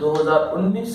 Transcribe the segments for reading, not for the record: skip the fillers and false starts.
2019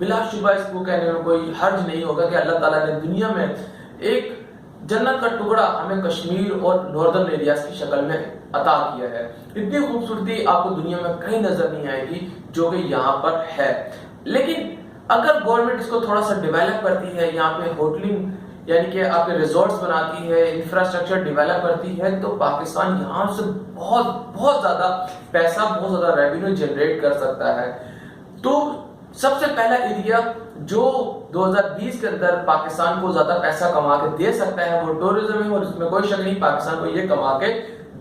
بلا شبہ اس کو کہنے میں کوئی حرج نہیں ہوگا کہ اللہ تعالیٰ نے دنیا میں ایک جنت کا ٹکڑا ہمیں کشمیر اور ناردرن ایریاز کی شکل میں عطا کیا ہے. اتنی خوبصورتی آپ کو دنیا میں کہیں نظر نہیں آئے گی جو کہ یہاں پر ہے. لیکن اگر گورنمنٹ اس کو تھوڑا سا ڈیولپ کرتی ہے، یہاں پہ ہوٹلنگ یعنی کہ آپ کے ریزورٹس بناتی ہے، انفراسٹرکچر ڈیولپ کرتی ہے، تو پاکستان یہاں سے بہت زیادہ پیسہ، بہت زیادہ ریونیو جنریٹ کر سکتا ہے. تو سب سے پہلا ایریا جو 2020 کے اندر پاکستان کو زیادہ پیسہ کما کے دے سکتا ہے وہ ٹورزم ہے، اور اس میں کوئی شک نہیں پاکستان کو یہ کما کے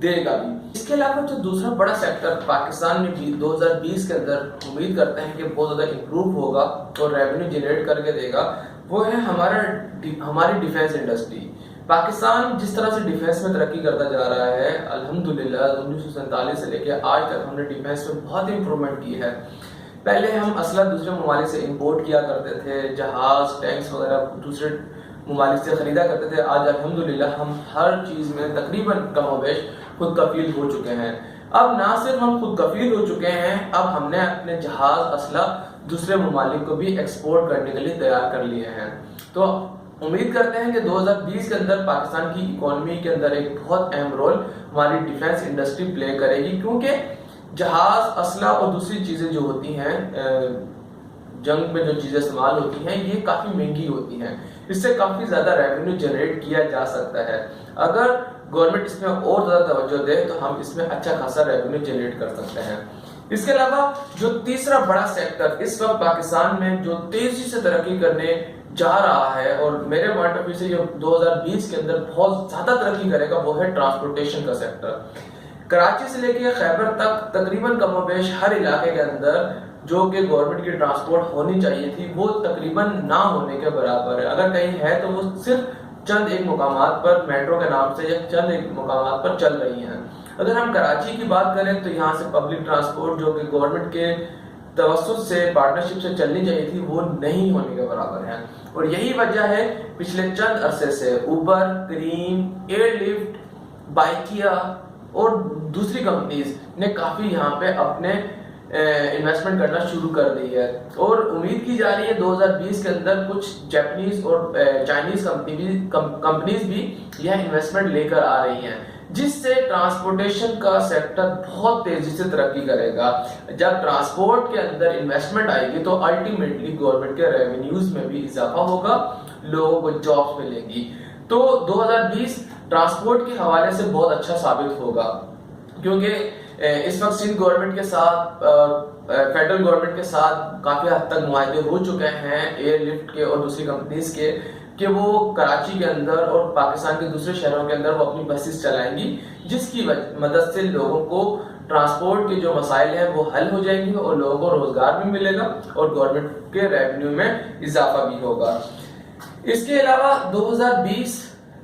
دے گا بھی. اس کے علاوہ جو دوسرا بڑا سیکٹر پاکستان میں بھی 2020 کے اندر امید کرتے ہیں کہ بہت زیادہ امپروو ہوگا اور ریونیو جنریٹ کر کے دے گا، وہ ہے ہماری ڈیفینس انڈسٹری. پاکستان جس طرح سے ڈیفینس میں ترقی کرتا جا رہا ہے، الحمدللہ 1947 سے لے کے آج تک ہم نے ڈیفینس میں بہت امپروومنٹ کی ہے. پہلے ہم اسلحہ دوسرے ممالک سے امپورٹ کیا کرتے تھے، جہاز، ٹینکس وغیرہ دوسرے ممالک سے خریدا کرتے تھے. آج الحمدللہ ہم ہر چیز میں تقریباً کم و بیش خود کفیل ہو چکے ہیں. اب نہ صرف ہم خود کفیل ہو چکے ہیں، اب ہم نے اپنے جہاز، اسلحہ دوسرے ممالک کو بھی ایکسپورٹ کرنے کے لیے تیار کر لیے ہیں. تو امید کرتے ہیں کہ 2020 کے اندر پاکستان کی اکانومی کے اندر ایک بہت اہم رول ہماری ڈیفینس انڈسٹری پلے کرے گی، کیونکہ جہاز، اسلحہ اور دوسری چیزیں جو ہوتی ہیں، جنگ میں جو چیزیں استعمال ہوتی ہیں، یہ کافی مہنگی ہوتی ہیں. اس سے کافی زیادہ ریونیو جنریٹ کیا جا سکتا ہے. اگر گورنمنٹ اس میں اور زیادہ توجہ دے تو ہم اس میں اچھا خاصا ریونیو جنریٹ کر سکتے ہیں. اس کے علاوہ جو تیسرا بڑا سیکٹر اس وقت پاکستان میں جو تیزی سے ترقی کرنے جا رہا ہے، اور میرے پوائنٹ آف ویو سے یہ 2020 کے اندر بہت زیادہ ترقی کرے گا، وہ ہے ٹرانسپورٹیشن کا سیکٹر. کراچی سے لے کے خیبر تک تقریباً کم و بیش ہر علاقے کے اندر جو کہ گورنمنٹ کی ٹرانسپورٹ ہونی چاہیے تھی وہ تقریباً نہ ہونے کے برابر ہے. اگر کہیں ہے تو وہ صرف چند ایک مقامات پر میٹرو کے نام سے یا چند ایک مقامات پر چل رہی ہیں. اگر ہم کراچی کی بات کریں تو یہاں سے پبلک ٹرانسپورٹ جو کہ گورنمنٹ کے توسط سے، پارٹنرشپ سے چلنی چاہیے تھی، وہ نہیں ہونے کے برابر ہے. اور یہی وجہ ہے پچھلے چند عرصے سے اوبر، کریم، ایئر لفٹ، بائیکیا اور دوسری کمپنیز نے کافی یہاں پہ اپنے انویسٹمنٹ کرنا شروع کر دی ہے. اور امید کی جا رہی ہے 2020 کے اندر کچھ جاپنیز اور چائنیز کمپنیز بھی یہ انویسٹمنٹ لے کر آ رہی ہیں، جس سے ٹرانسپورٹیشن کا سیکٹر بہت تیزی سے ترقی کرے گا. جب ٹرانسپورٹ کے اندر انویسٹمنٹ آئے گی تو الٹیمیٹلی گورنمنٹ کے ریونیوز میں بھی اضافہ ہوگا، لوگوں کو جابس ملے گی. تو 2020 ٹرانسپورٹ کے حوالے سے بہت اچھا ثابت ہوگا، کیونکہ اس وقت سندھ گورنمنٹ کے ساتھ، فیڈرل گورنمنٹ کے ساتھ کافی حد تک معاہدے ہو چکے ہیں ایئر لفٹ کے اور دوسری کمپنیز کے، کہ وہ کراچی کے اندر اور پاکستان کے دوسرے شہروں کے اندر وہ اپنی بسز چلائیں گی، جس کی مدد سے لوگوں کو ٹرانسپورٹ کے جو مسائل ہیں وہ حل ہو جائیں گے اور لوگوں کو روزگار بھی ملے گا اور گورنمنٹ کے ریونیو میں اضافہ بھی ہوگا. اس کے علاوہ 2020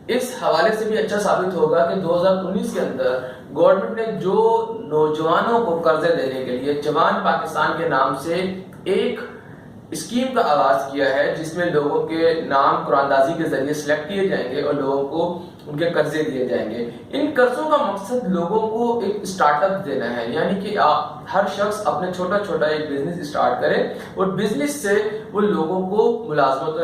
اس حوالے سے بھی اچھا ثابت ہوگا کہ 2019 کے اندر گورنمنٹ نے جو نوجوانوں کو قرضے دینے کے لیے جوان پاکستان کے نام سے ایک اسکیم کا آغاز کیا ہے، جس میں لوگوں کے نام قرآن اندازی کے ذریعے سلیکٹ کیے جائیں گے اور لوگوں کو ان کے قرضے دیے جائیں گے. ان قرضوں کا مقصد لوگوں کو ایک اسٹارٹ اپ دینا ہے، یعنی کہ ہر شخص اپنے چھوٹا چھوٹا ایک بزنس اسٹارٹ کرے اور بزنس سے وہ لوگوں کو ملازمت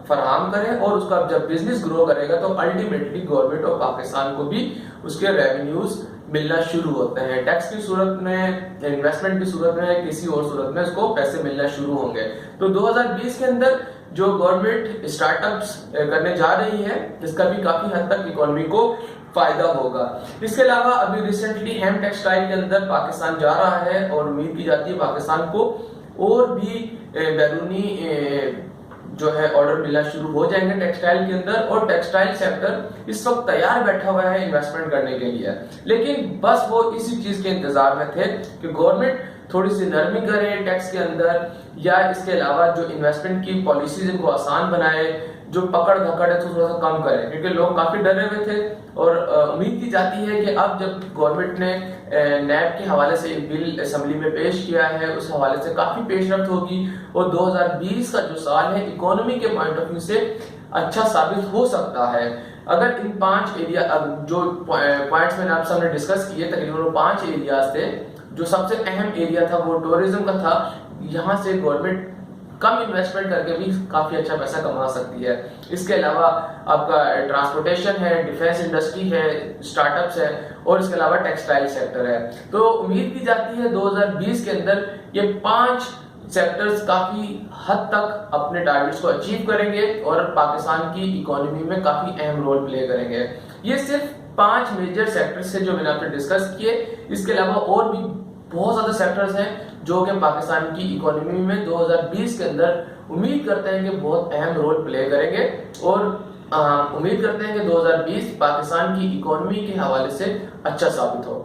فراہم کرے، اور اس کا جب بزنس گرو کرے گا تو الٹیمیٹلی گورنمنٹ آف پاکستان کو بھی اس کے ریونیوز ملنا شروع ہوتے ہیں. ٹیکس کی صورت میں، انویسٹمنٹ کی صورت میں، کسی اور صورت میں اس کو پیسے ملنا شروع ہوں گے. تو 2020 کے اندر جو گورنمنٹ اسٹارٹ اپس کرنے جا رہی ہے، اس کا بھی کافی حد تک اکانومی کو فائدہ ہوگا. اس کے علاوہ ابھی ریسنٹلی ہیم ٹیکسٹائل کے اندر پاکستان جا رہا ہے اور امید کی جاتی ہے پاکستان کو اور بھی بیرونی جو ہے آرڈر ملنا شروع ہو جائیں گے ٹیکسٹائل کے اندر. اور ٹیکسٹائل سیکٹر اس وقت تیار بیٹھا ہوا ہے انویسٹمنٹ کرنے کے لیے، لیکن بس وہ اسی چیز کے انتظار میں تھے کہ گورنمنٹ تھوڑی سی نرمی کرے ٹیکس کے اندر، یا اس کے علاوہ جو انویسٹمنٹ کی پالیسیز ان کو آسان بنائے، جو پکڑ دھکڑ ہے تو تھوڑا سا کم کرے، کیونکہ لوگ کافی ڈرے ہوئے تھے. اور امید کی جاتی ہے کہ اب جب گورنمنٹ نے نیب کے حوالے سے ایک بل اسمبلی میں پیش کیا ہے، اس حوالے سے کافی پیش رفت ہوگی اور 2020 کا جو سال ہے اکانومی کے پوائنٹ آف ویو سے اچھا ثابت ہو سکتا ہے. اگر ان 5 ایریا جو پوائنٹس میں نے آپ سامنے ڈسکس کیے، تقریباً 5 ایریاز تھے. جو سب سے اہم ایریا تھا وہ ٹورزم کا تھا. یہاں سے گورنمنٹ کم انویسٹمنٹ کر کے بھی کافی اچھا پیسہ کما سکتی ہے. اس کے علاوہ آپ کا ٹرانسپورٹیشن ہے, ڈیفینس انڈسٹری ہے, اسٹارٹ اپس ہے, اور اس کے علاوہ ٹیکسٹائل سیکٹر ہے. تو امید کی جاتی ہے 2020 کے اندر یہ 5 سیکٹرز کافی حد تک اپنے ٹارگٹس کو اچیو کریں گے اور پاکستان کی اکانومی میں کافی اہم رول پلے کریں گے. یہ صرف 5 میجر سیکٹرز سے جو میں نے آپ سے ڈسکس کیے. اس کے علاوہ اور بھی بہت زیادہ سیکٹرز ہیں جو کہ پاکستان کی اکانومی میں 2020 کے اندر امید کرتے ہیں کہ بہت اہم رول پلے کریں گے, اور امید کرتے ہیں کہ 2020 پاکستان کی اکانومی کے حوالے سے اچھا ثابت ہو.